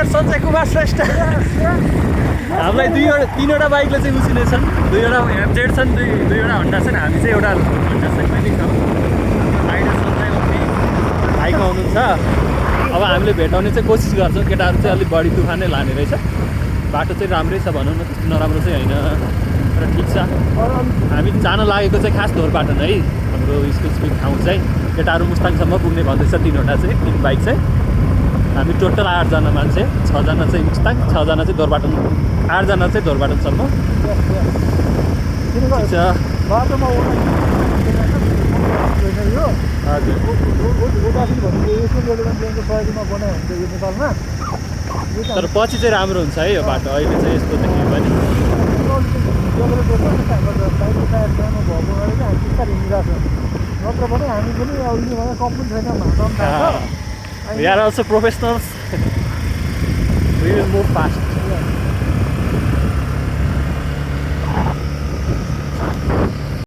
Driver Sanjay Kumar Shrestha हामीलाई तीनवटा बाइकले चाहिँ उसिनेछन् 2वटा एफजेड छन् 2वटा हन्डा छन् हामी चाहिँ एउटा हन्डा सेगमेन्टिङ छौँ भाइले सञ्जय भाइको हुनुहुन्छ अब हामीले भेटाउने चाहिँ कोसिस गर्छौँ केटाहरू चाहिँ अलिक बढी तुफानै लाने रहेछ बाटो चाहिँ राम्रै छ भनौँ न त्यस्तो नराम्रो चाहिँ होइन र ठिक छ हामी जान लागेको चाहिँ खास धोरपाटन है हाम्रो स्पेसिफिक ठाउँ चाहिँ केटाहरू मुस्ताङसम्म पुग्ने भन्दैछ 3वटा चाहिँ 3 बाइक चाहिँ हामी टोटल 8जना मान्छे 6जना चाहिँ मुस्ताङ 6जना चाहिँ धोरपाटन 8जना चाहिँ धोरपाटनसम्म ठिक छ तर पछि चाहिँ राम्रो हुन्छ है यो बाटो अहिले चाहिँ यस्तो देखियो भने We are also professionals. We will move fast.